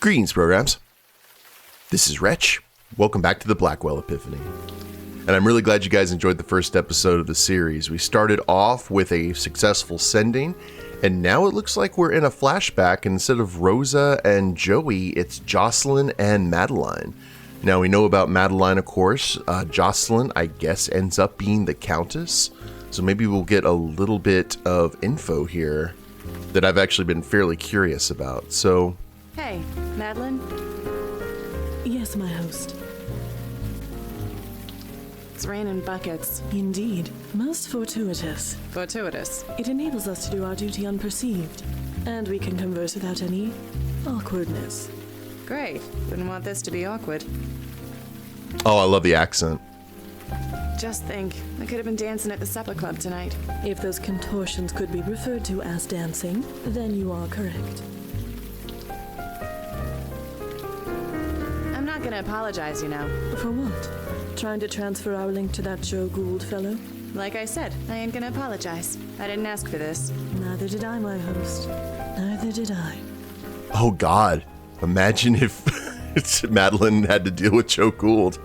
Greetings, programs. This is Wretch. Welcome back to the Blackwell Epiphany. And I'm really glad you guys enjoyed the first episode of the series. We started off with a successful sending, and now it looks like we're in a flashback. Instead of Rosa and Joey, it's Jocelyn and Madeline. Now, we know about Madeline, of course. Jocelyn, I guess, ends up being the Countess. So maybe we'll get a little bit of info here that I've actually been fairly curious about. So... Hey, Madeline? Yes, my host. It's raining buckets. Indeed. Most fortuitous. Fortuitous. It enables us to do our duty unperceived, and we can converse without any awkwardness. Great. Wouldn't want this to be awkward. Oh, I love the accent. Just think, I could have been dancing at the supper club tonight. If those contortions could be referred to as dancing, then you are correct. I'm not gonna apologize, you know. For what? Trying to transfer our link to that Joe Gould fellow? Like I said, I ain't gonna apologize. I didn't ask for this. Neither did I, my host. Neither did I. Oh, God. Imagine if Madeline had to deal with Joe Gould.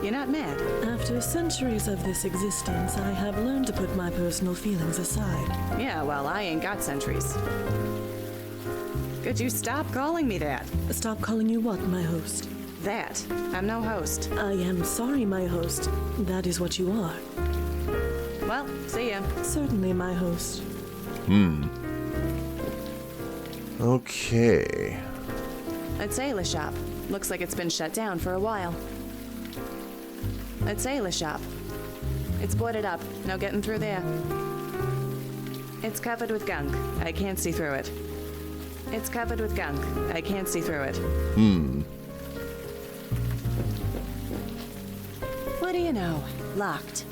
You're not mad? After centuries of this existence, I have learned to put my personal feelings aside. Yeah, well, I ain't got centuries. Could you stop calling me that? Stop calling you what, my host? That. I'm no host. I am sorry, my host. That is what you are. Well, see ya. Certainly, my host. Okay. A tailor shop. Looks like it's been shut down for a while. A tailor shop. It's boarded up. No getting through there. It's covered with gunk. I can't see through it. It's covered with gunk. I can't see through it. What do you know? Locked.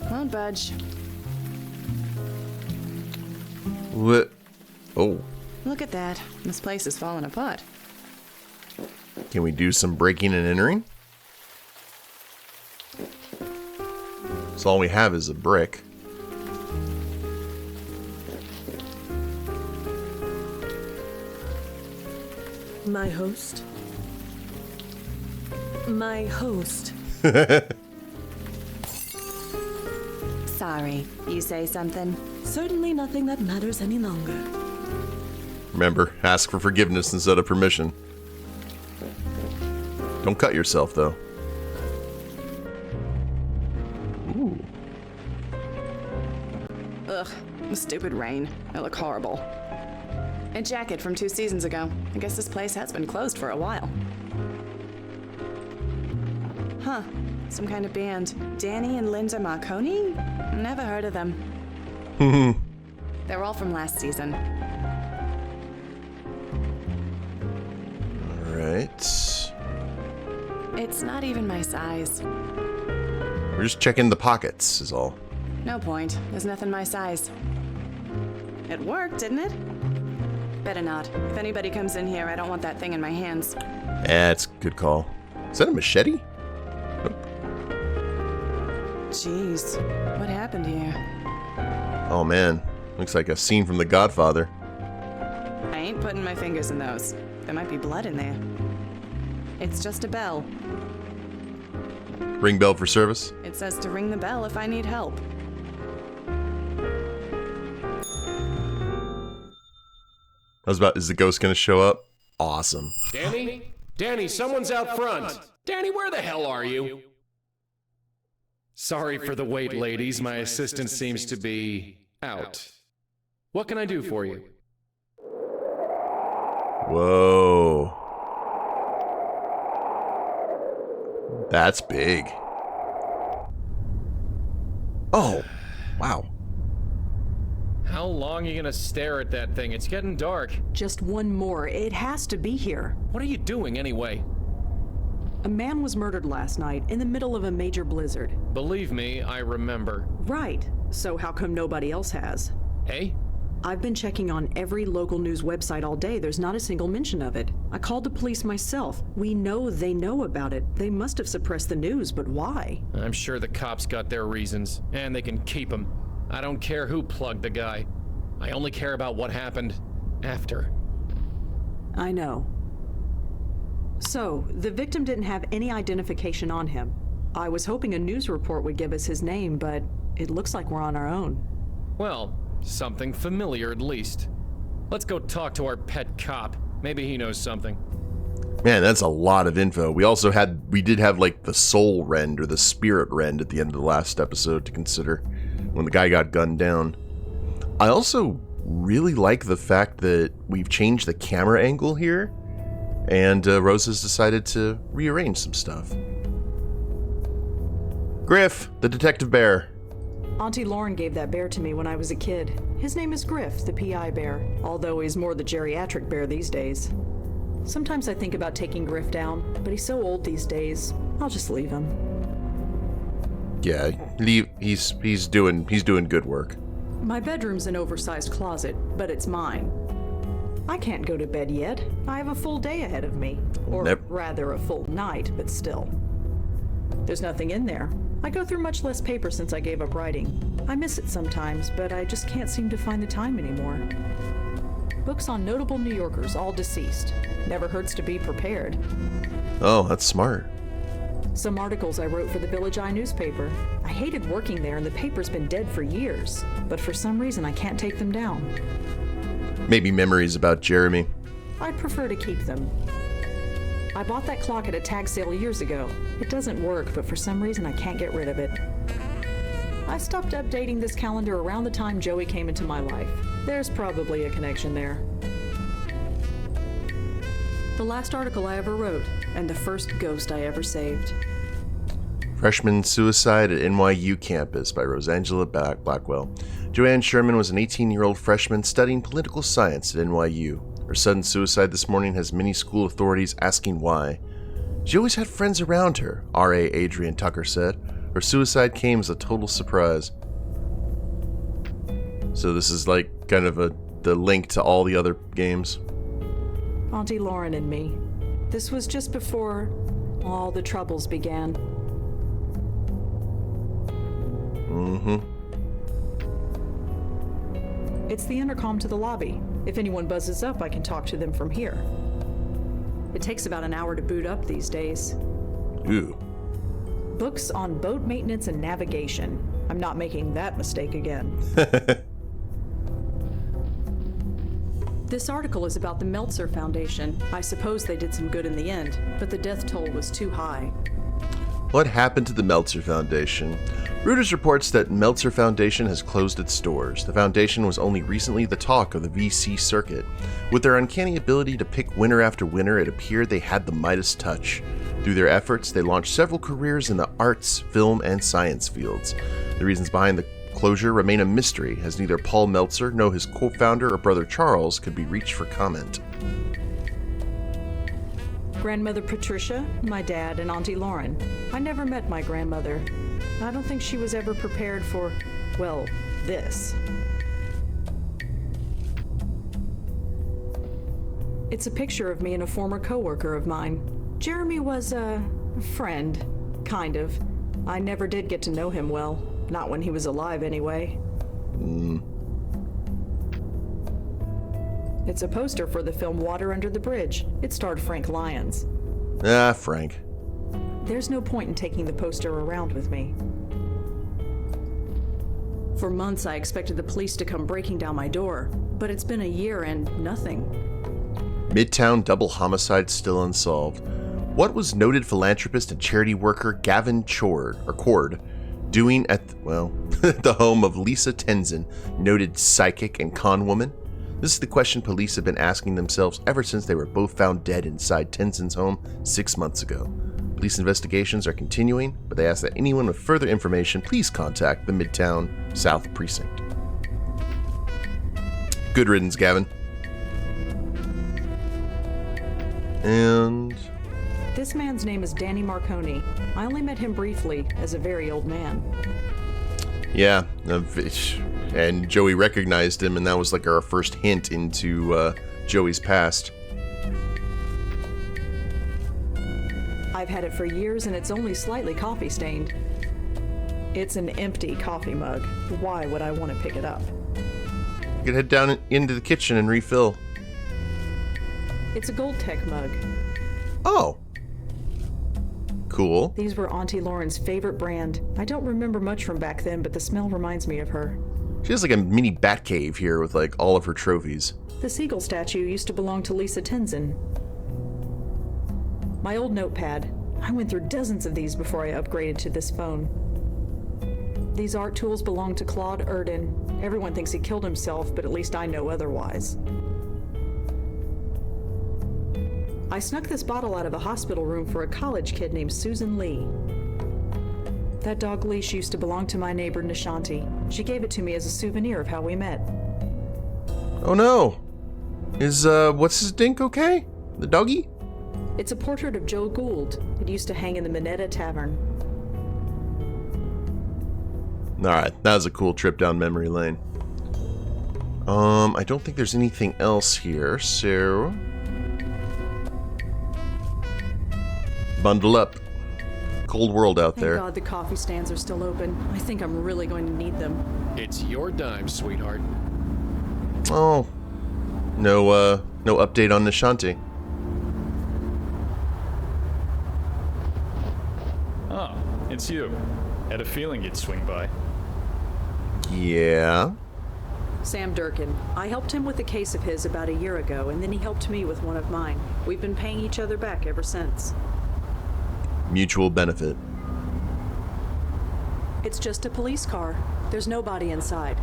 Won't budge. What? Oh. Look at that. This place is falling apart. Can we do some breaking and entering? So all we have is a brick. My host? My host. Sorry. You say something? Certainly nothing that matters any longer. Remember, ask for forgiveness instead of permission. Don't cut yourself, though. Ooh. Ugh. Stupid rain. I look horrible. A jacket from 2 seasons ago. I guess this place has been closed for a while. Huh. Some kind of band. Danny and Linda Marconi? Never heard of them. They're all from last season. Alright. It's not even my size. We're just checking the pockets, is all. No point. There's nothing my size. It worked, didn't it? Better not. If anybody comes in here, I don't want that thing in my hands. It's a good call. Is that a machete? Jeez. What happened here? Oh man, looks like a scene from The Godfather. I ain't putting my fingers in those. There might be blood in there. It's just a bell. Ring bell for service? It says to ring the bell if I need help. I was about, is the ghost gonna show up? Awesome. Danny? Danny, someone's out front. Danny, where the hell are you? Sorry for the wait, ladies. My assistant seems to be out. What can I do for you? Whoa. That's big. Oh, wow. How long are you gonna stare at that thing? It's getting dark. Just one more. It has to be here. What are you doing anyway? A man was murdered last night in the middle of a major blizzard. Believe me, I remember. Right. So how come nobody else has? Hey? I've been checking on every local news website all day. There's not a single mention of it. I called the police myself. We know they know about it. They must have suppressed the news, but why? I'm sure the cops got their reasons, and they can keep them. I don't care who plugged the guy. I only care about what happened. after. I know. So, the victim didn't have any identification on him. I was hoping a news report would give us his name, but it looks like we're on our own. Well, something familiar at least. Let's go talk to our pet cop. Maybe he knows something. Man, that's a lot of info. We did have like the soul rend or the spirit rend at the end of the last episode to consider when the guy got gunned down. I also really like the fact that we've changed the camera angle here, and Rosa's decided to rearrange some stuff. Griff, the detective bear. Auntie Lauren gave that bear to me when I was a kid. His name is Griff, the PI bear, although he's more the geriatric bear these days. Sometimes I think about taking Griff down, but he's so old these days, I'll just leave him. Yeah, he's doing good work. My bedroom's an oversized closet, but it's mine. I can't go to bed yet. I have a full day ahead of me. Or rather, a full night, but still. There's nothing in there. I go through much less paper since I gave up writing. I miss it sometimes, but I just can't seem to find the time anymore. Books on notable New Yorkers, all deceased. Never hurts to be prepared. Oh, that's smart. Some articles I wrote for the Village Eye newspaper. I hated working there and the paper's been dead for years, but for some reason I can't take them down. Maybe memories about Jeremy. I'd prefer to keep them. I bought that clock at a tag sale years ago. It doesn't work, but for some reason I can't get rid of it. I stopped updating this calendar around the time Joey came into my life. There's probably a connection there. The last article I ever wrote, and the first ghost I ever saved. Freshman Suicide at NYU Campus by Rosangela Blackwell. Joanne Sherman was an 18-year-old freshman studying political science at NYU. Her sudden suicide this morning has many school authorities asking why. She always had friends around her, R.A. Adrian Tucker said. Her suicide came as a total surprise. So this is like kind of the link to all the other games. Auntie Lauren and me. This was just before all the troubles began. Mm-hmm. It's the intercom to the lobby. If anyone buzzes up, I can talk to them from here. It takes about an hour to boot up these days. Ooh. Books on boat maintenance and navigation. I'm not making that mistake again. This article is about the Meltzer Foundation. I suppose they did some good in the end, but the death toll was too high. What happened to the Meltzer Foundation? Reuters reports that Meltzer Foundation has closed its doors. The foundation was only recently the talk of the VC circuit. With their uncanny ability to pick winner after winner, it appeared they had the Midas touch. Through their efforts, they launched several careers in the arts, film, and science fields. The reasons behind the closure remain a mystery, as neither Paul Meltzer nor his co-founder or brother Charles could be reached for comment. Grandmother Patricia, my dad, and Auntie Lauren. I never met my grandmother. I don't think she was ever prepared for, well, this. It's a picture of me and a former coworker of mine. Jeremy was a friend, kind of. I never did get to know him well. Not when he was alive, anyway. It's a poster for the film Water Under the Bridge. It starred Frank Lyons. Ah, Frank. There's no point in taking the poster around with me. For months, I expected the police to come breaking down my door, but it's been a year and nothing. Midtown double homicide still unsolved. What was noted philanthropist and charity worker Gavin Cord doing at, the home of Lisa Tenzin, noted psychic and con woman? This is the question police have been asking themselves ever since they were both found dead inside Tenzin's home 6 months ago. Police investigations are continuing, but they ask that anyone with further information please contact the Midtown South Precinct. Good riddance, Gavin. And This man's name is Danny Marconi. I only met him briefly as a very old man. yeah, and Joey recognized him, and that was like our first hint into Joey's past. I've had it for years and it's only slightly coffee stained. It's an empty coffee mug. Why would I want to pick it up? You could head down into the kitchen and refill. It's a Gold Tech mug. Oh. Cool. These were Auntie Lauren's favorite brand. I don't remember much from back then, but the smell reminds me of her. She has like a mini bat cave here with like all of her trophies. The seagull statue used to belong to Lisa Tenzin. My old notepad. I went through dozens of these before I upgraded to this phone. These art tools belong to Claude Erdin. Everyone thinks he killed himself, but at least I know otherwise. I snuck this bottle out of a hospital room for a college kid named Susan Lee. That dog leash used to belong to my neighbor Nishanti. She gave it to me as a souvenir of how we met. Oh no. Is, what's his dink okay? The doggy? It's a portrait of Joe Gould. It used to hang in the Minetta Tavern. Alright, that was a cool trip down memory lane. I don't think there's anything else here, so... Bundle up. Cold world out there. Thank God the coffee stands are still open. I think I'm really going to need them. It's your dime, sweetheart. Oh. No update on Nishanti. Oh, it's you. Had a feeling you'd swing by. Yeah. Sam Durkin. I helped him with a case of his about a year ago, and then he helped me with one of mine. We've been paying each other back ever since. Mutual benefit. It's just a police car. There's nobody inside.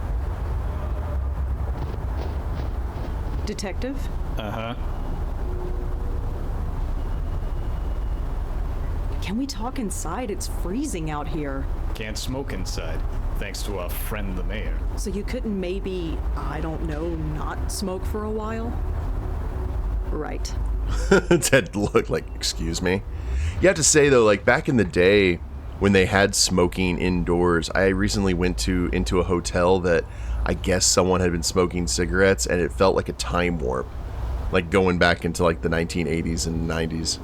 Detective? Uh-huh. Can we talk inside? It's freezing out here. Can't smoke inside, thanks to our friend the mayor. So you couldn't maybe, I don't know, not smoke for a while? Right. Ted looked like, excuse me. You have to say though, like back in the day when they had smoking indoors, I recently went into a hotel that I guess someone had been smoking cigarettes, and it felt like a time warp, like going back into like the 1980s and 90s.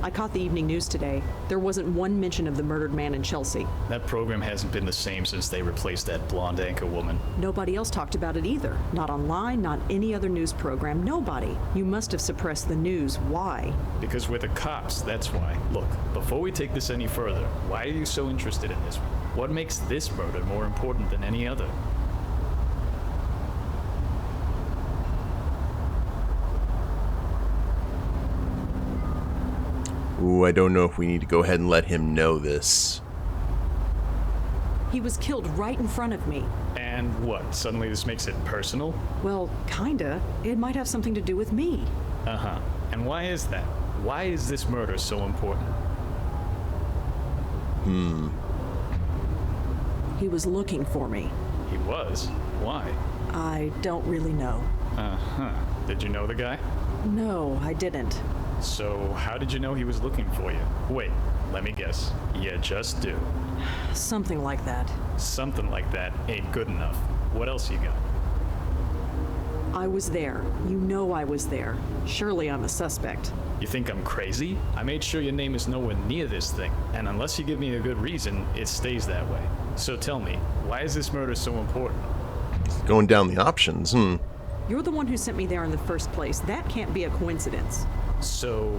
I caught the evening news today. There wasn't one mention of the murdered man in Chelsea. That program hasn't been the same since they replaced that blonde anchor woman. Nobody else talked about it either. Not online, not any other news program, nobody. You must have suppressed the news. Why? Because we're the cops, that's why. Look, before we take this any further, why are you so interested in this one? What makes this murder more important than any other? Ooh, I don't know if we need to go ahead and let him know this. He was killed right in front of me. And what, suddenly this makes it personal? Well, kinda. It might have something to do with me. Uh-huh. And why is that? Why is this murder so important? He was looking for me. He was? Why? I don't really know. Uh-huh. Did you know the guy? No, I didn't. So, how did you know he was looking for you? Wait, let me guess. You just do. Something like that. Something like that ain't good enough. What else you got? I was there. You know I was there. Surely I'm a suspect. You think I'm crazy? I made sure your name is nowhere near this thing, and unless you give me a good reason, it stays that way. So tell me, why is this murder so important? Going down the options, You're the one who sent me there in the first place. That can't be a coincidence. So,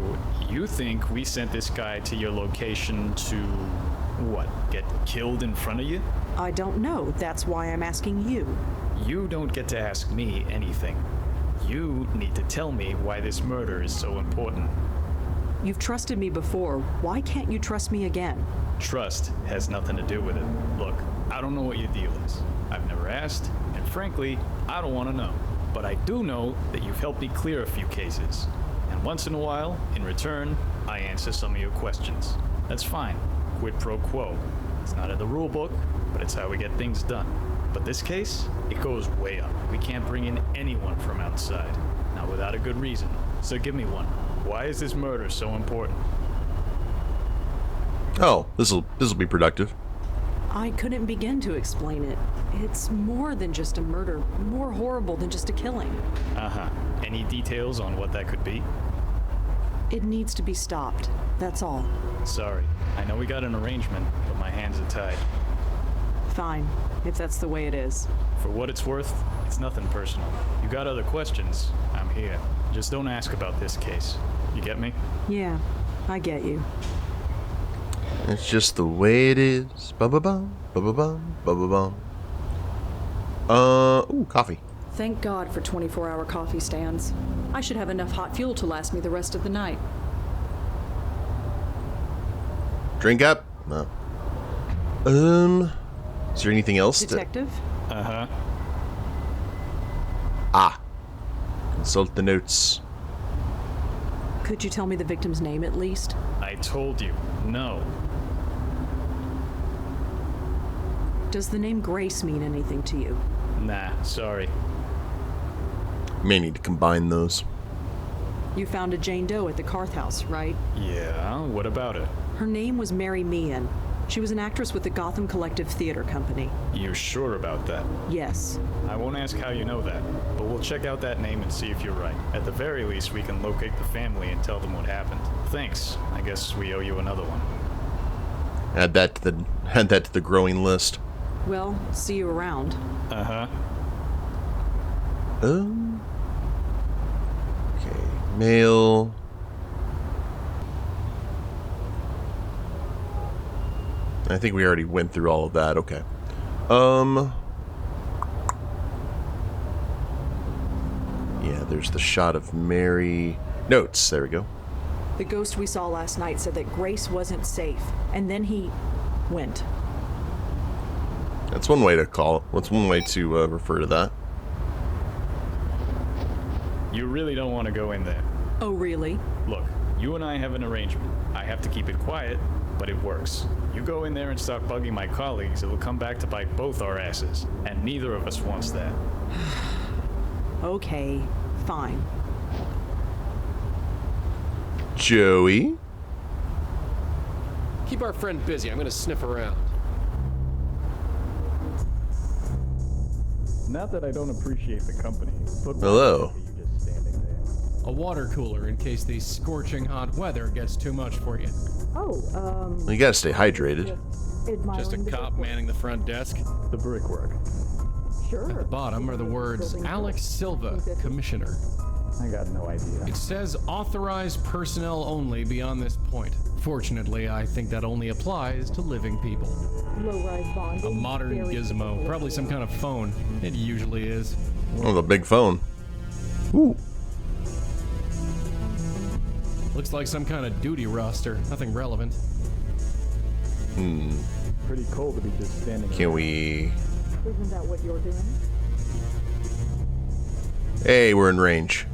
you think we sent this guy to your location to, what, get killed in front of you? I don't know. That's why I'm asking you. You don't get to ask me anything. You need to tell me why this murder is so important. You've trusted me before. Why can't you trust me again? Trust has nothing to do with it. Look, I don't know what your deal is. I've never asked, and frankly, I don't want to know. But I do know that you've helped me clear a few cases. And once in a while, in return, I answer some of your questions. That's fine. Quid pro quo. It's not in the rule book, but it's how we get things done. But this case, it goes way up. We can't bring in anyone from outside. Not without a good reason. So give me one. Why is this murder so important? Oh, this'll be productive. I couldn't begin to explain it. It's more than just a murder. More horrible than just a killing. Uh-huh. Any details on what that could be? It needs to be stopped. That's all. Sorry. I know we got an arrangement, but my hands are tied. Fine. if that's the way it is. For what it's worth, it's nothing personal. You got other questions, I'm here. Just don't ask about this case. You get me? Yeah, I get you. It's just the way it is. Ba-ba-bum, ba-ba-bum, ba-ba-bum. Ooh, coffee. Thank God for 24-hour coffee stands. I should have enough hot fuel to last me the rest of the night. Drink up? No. Is there anything else? Detective? Uh-huh. Consult the notes. Could you tell me the victim's name at least? I told you, no. Does the name Grace mean anything to you? Nah, sorry. May need to combine those. You found a Jane Doe at the Karth House, right? Yeah, what about it? Her name was Mary Meehan. She was an actress with the Gotham Collective Theater Company. You sure about that? Yes. I won't ask how you know that, but we'll check out that name and see if you're right. At the very least, we can locate the family and tell them what happened. Thanks. I guess we owe you another one. Add that to the growing list. Well, see you around. Uh-huh. Okay, mail. I think we already went through all of that. Okay. Yeah, there's the shot of Mary. Notes. There we go. The ghost we saw last night said that Grace wasn't safe, and then he went. That's one way to call it. That's one way to refer to that. You really don't want to go in there. Oh, really? Look, you and I have an arrangement. I have to keep it quiet, but it works. You go in there and start bugging my colleagues, it'll come back to bite both our asses, and neither of us wants that. Okay, fine. Joey? Keep our friend busy. I'm gonna sniff around. Not that I don't appreciate the company, but Hello. why are you just standing there? A water cooler in case the scorching hot weather gets too much for you. Oh, You gotta stay hydrated. Just a cop manning the front desk. The brickwork. Sure. At the bottom are the words Alex Silva, Commissioner. I got no idea. It says authorized personnel only beyond this point. Fortunately, I think that only applies to living people. Low-rise bonding. A modern gizmo, probably some kind of phone. It usually is. Oh, the big phone. Ooh. Looks like some kind of duty roster. Nothing relevant. Pretty cold to be just standing Can we... Isn't that what you're doing? Hey, we're in range.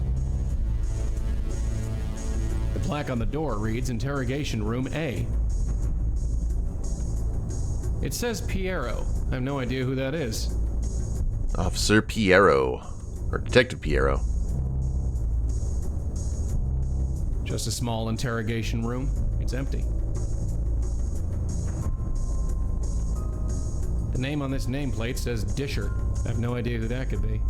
The plaque on the door reads Interrogation Room A. It says Piero. I have no idea who that is. Officer Piero. Or Detective Piero. Just a small interrogation room. It's empty. The name on this nameplate says Disher. I have no idea who that could be.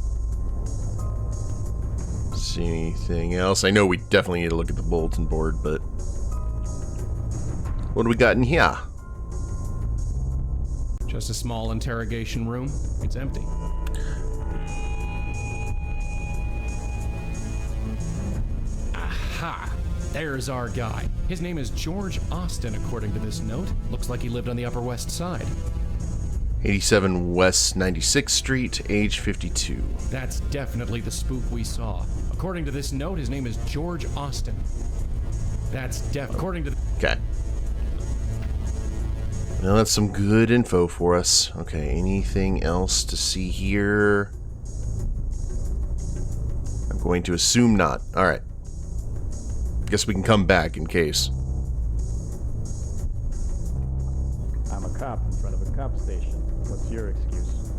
See anything else? I know we definitely need to look at the bulletin board, but... What do we got in here? Just a small interrogation room. It's empty. Aha! There's our guy. His name is George Austin, according to this note. Looks like he lived on the Upper West Side. 87 West 96th Street, age 52. That's definitely the spook we saw. According to this note, his name is George Austin. That's according to Okay. Well, that's some good info for us. Okay, anything else to see here? I'm going to assume not. Alright. Guess we can come back in case. I'm a cop in front of a cop station. What's your excuse?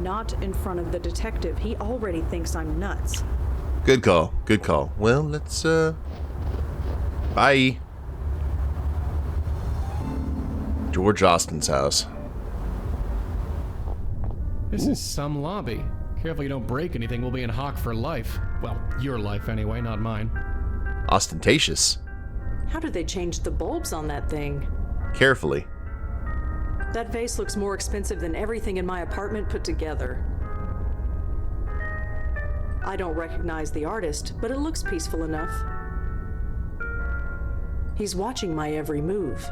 Not in front of the detective. He already thinks I'm nuts. Good call. Good call. Well, let's, bye. George Austin's house. This is some lobby. Careful you don't break anything, we'll be in hock for life. Well, your life anyway, not mine. Ostentatious. How did they change the bulbs on that thing? Carefully. That vase looks more expensive than everything in my apartment put together. I don't recognize the artist, but it looks peaceful enough. He's watching my every move.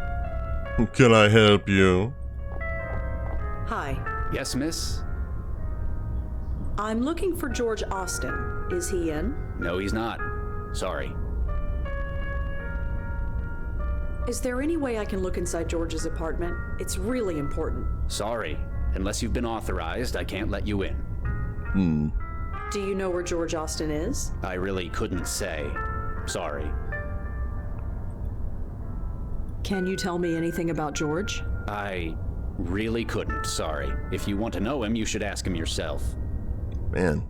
Can I help you? Hi, Yes, miss? I'm looking for George Austin. Is he in? No, he's not. Sorry. Is there any way I can look inside George's apartment? It's really important. Sorry. Unless you've been authorized, I can't let you in. Do you know where George Austin is? I really couldn't say. Sorry. Can you tell me anything about George? I really couldn't, sorry. If you want to know him, you should ask him yourself. Man.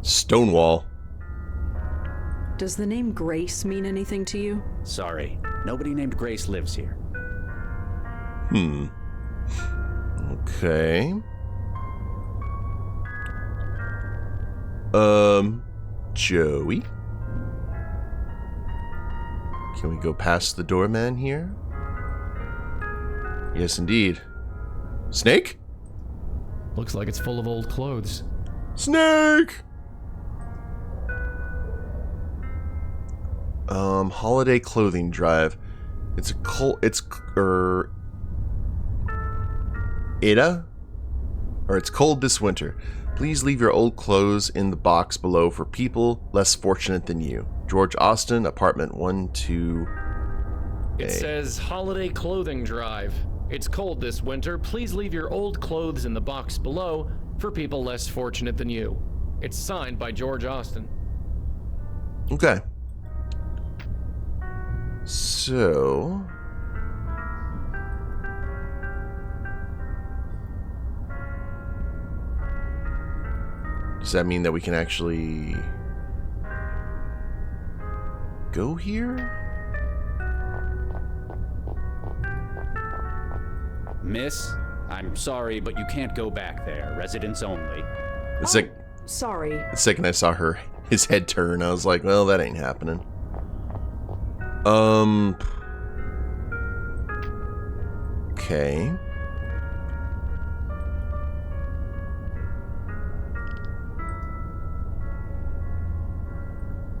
Stonewall. Does the name Grace mean anything to you? Sorry. Nobody named Grace lives here. Okay. Joey? Can we go past the doorman here? Yes, indeed. Snake? Looks like it's full of old clothes. Snake! Holiday clothing drive. It's cold this winter. Please leave your old clothes in the box below for people less fortunate than you. George Austin, apartment 1-2. It says holiday clothing drive. It's cold this winter. Please leave your old clothes in the box below for people less fortunate than you. It's signed by George Austin. Okay. So... does that mean that we can actually go here? Miss, I'm sorry, but you can't go back there. Residents only. Sorry. The second I saw his head turn, I was like, well, that ain't happening. Okay.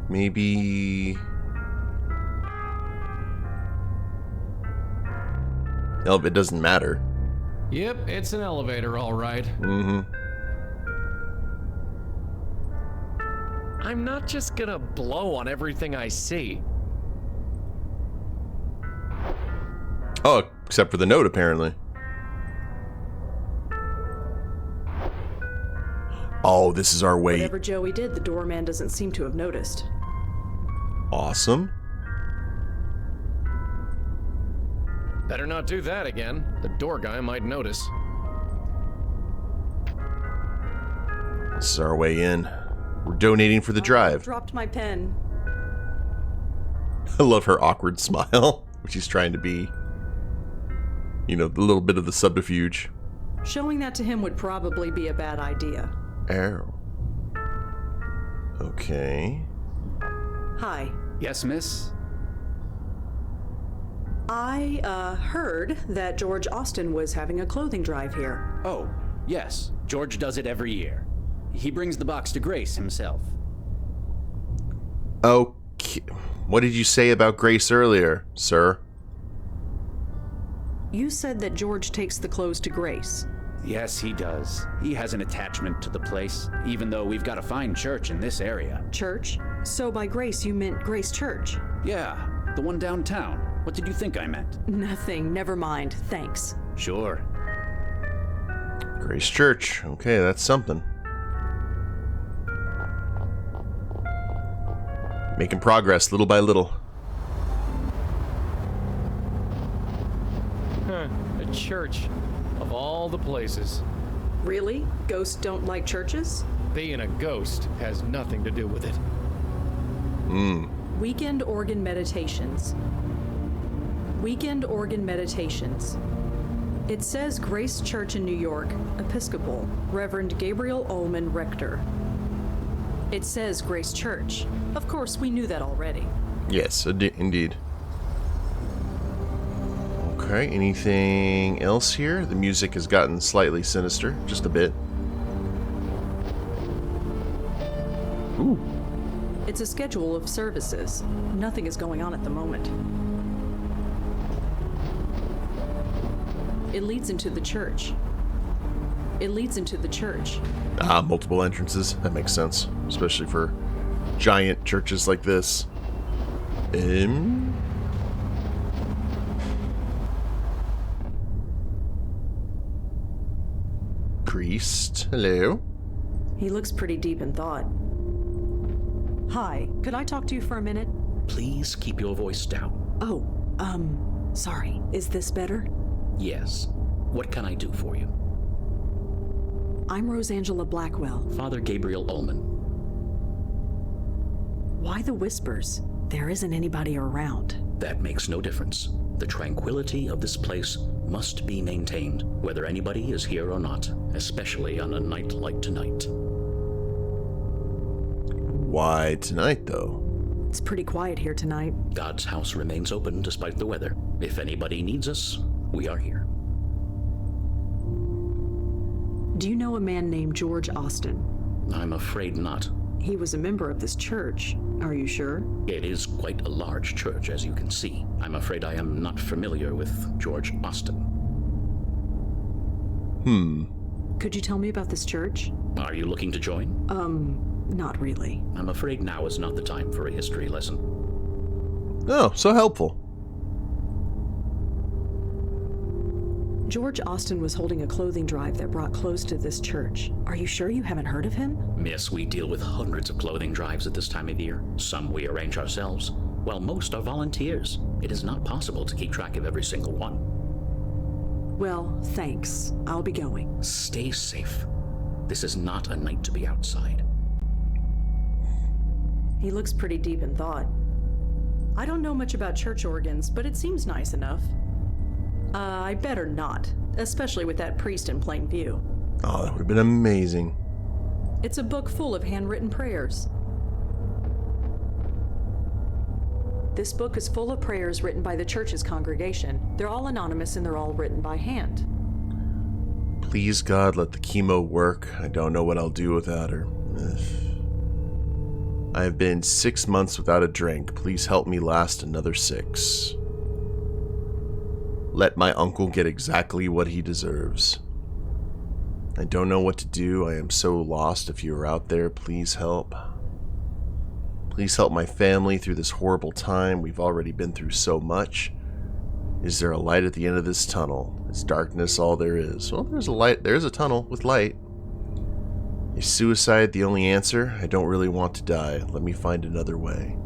Maybe... no, it doesn't matter. Yep, it's an elevator, all right. Mm-hmm. I'm not just gonna blow on everything I see. Oh, except for the note, apparently. Oh, this is our way. Whatever Joey did, the doorman doesn't seem to have noticed. Awesome. Better not do that again. The door guy might notice. This is our way in. We're donating for the drive. Dropped my pen. I love her awkward smile, which she's trying to be, you know, a little bit of the subterfuge. Showing that to him would probably be a bad idea. Arrow. Okay. Hi. Yes, miss? I, heard that George Austin was having a clothing drive here. Oh, yes. George does it every year. He brings the box to Grace himself. Okay. What did you say about Grace earlier, sir? You said that George takes the clothes to Grace. Yes, he does. He has an attachment to the place, even though we've got a fine church in this area. Church? So by Grace, you meant Grace Church? Yeah, the one downtown. What did you think I meant? Nothing. Never mind. Thanks. Sure. Grace Church. Okay, that's something. Making progress little by little. Huh, a church. Of all the places. Really? Ghosts don't like churches? Being a ghost has nothing to do with it. Weekend organ meditations. Weekend organ meditations. It says Grace Church in New York, Episcopal, Reverend Gabriel Ullman, Rector. It says Grace Church. Of course, we knew that already. Yes, indeed. Okay, anything else here? The music has gotten slightly sinister, just a bit. Ooh. It's a schedule of services. Nothing is going on at the moment. It leads into the church. It leads into the church. Multiple entrances. That makes sense, especially for giant churches like this. Priest, hello. He looks pretty deep in thought. Hi, could I talk to you for a minute? Please keep your voice down. Oh, sorry. Is this better? Yes. What can I do for you? I'm Rosangela Blackwell. Father Gabriel Ullman. Why the whispers? There isn't anybody around. That makes no difference. The tranquility of this place must be maintained, whether anybody is here or not, especially on a night like tonight. Why tonight, though? It's pretty quiet here tonight. God's house remains open despite the weather. If anybody needs us, we are here. Do you know a man named George Austin? I'm afraid not. He was a member of this church. Are you sure? It is quite a large church, as you can see. I'm afraid I am not familiar with George Austin. Could you tell me about this church? Are you looking to join? Not really. I'm afraid now is not the time for a history lesson. Oh, so helpful. George Austin was holding a clothing drive that brought clothes to this church. Are you sure you haven't heard of him? Miss, we deal with hundreds of clothing drives at this time of year. Some we arrange ourselves, while most are volunteers. It is not possible to keep track of every single one. Well, thanks. I'll be going. Stay safe. This is not a night to be outside. He looks pretty deep in thought. I don't know much about church organs, but it seems nice enough. I better not, especially with that priest in plain view. Oh, that would have been amazing. It's a book full of handwritten prayers. This book is full of prayers written by the church's congregation. They're all anonymous and they're all written by hand. Please, God, let the chemo work. I don't know what I'll do without her. I have been 6 months without a drink. Please help me last another 6. Let my uncle get exactly what he deserves. I don't know what to do. I am so lost. If you are out there, please help. Please help my family through this horrible time. We've already been through so much. Is there a light at the end of this tunnel? Is darkness all there is? Well, there's a light. There's a tunnel with light. Is suicide the only answer? I don't really want to die. Let me find another way.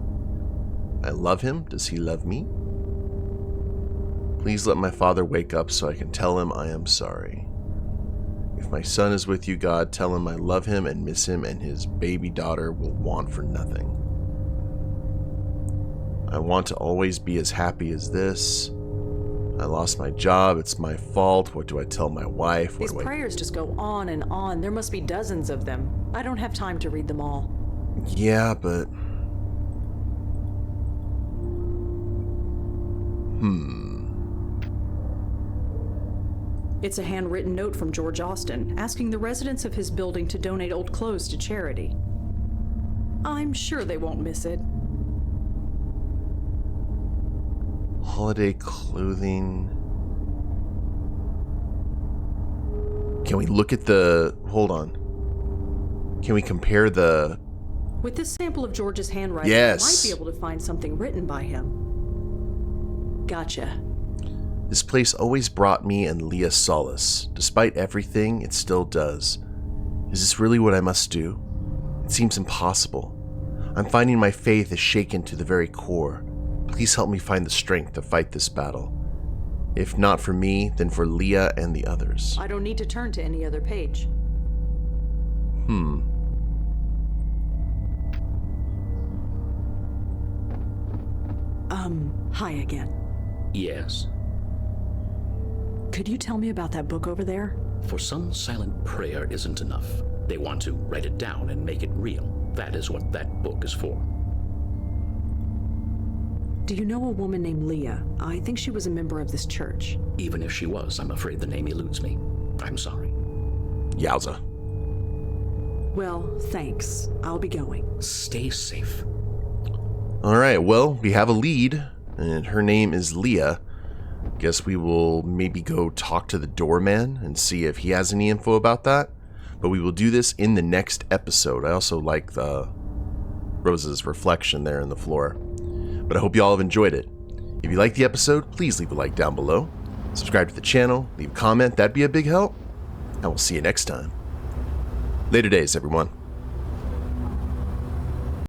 I love him. Does he love me? Please let my father wake up so I can tell him I am sorry. If my son is with you, God, tell him I love him and miss him, and his baby daughter will want for nothing. I want to always be as happy as this. I lost my job. It's my fault. What do I tell my wife? These prayers just go on and on. There must be dozens of them. I don't have time to read them all. Yeah, but... It's a handwritten note from George Austin, asking the residents of his building to donate old clothes to charity. I'm sure they won't miss it. Holiday clothing. Can we look at the... Hold on. Can we compare the... With this sample of George's handwriting, Yes. I might be able to find something written by him. Gotcha. This place always brought me and Leah solace. Despite everything, it still does. Is this really what I must do? It seems impossible. I'm finding my faith is shaken to the very core. Please help me find the strength to fight this battle. If not for me, then for Leah and the others. I don't need to turn to any other page. Hi again. Yes. Could you tell me about that book over there? For some, silent prayer isn't enough. They want to write it down and make it real. That is what that book is for. Do you know a woman named Leah? I think she was a member of this church. Even if she was, I'm afraid the name eludes me. I'm sorry. Yowza. Well, thanks. I'll be going. Stay safe. All right, well, we have a lead, and her name is Leah. Guess we will maybe go talk to the doorman and see if he has any info about that. But we will do this in the next episode. I also like the Rosa's reflection there in the floor. But I hope you all have enjoyed it. If you liked the episode, please leave a like down below. Subscribe to the channel, leave a comment, that'd be a big help. And we'll see you next time. Later days, everyone.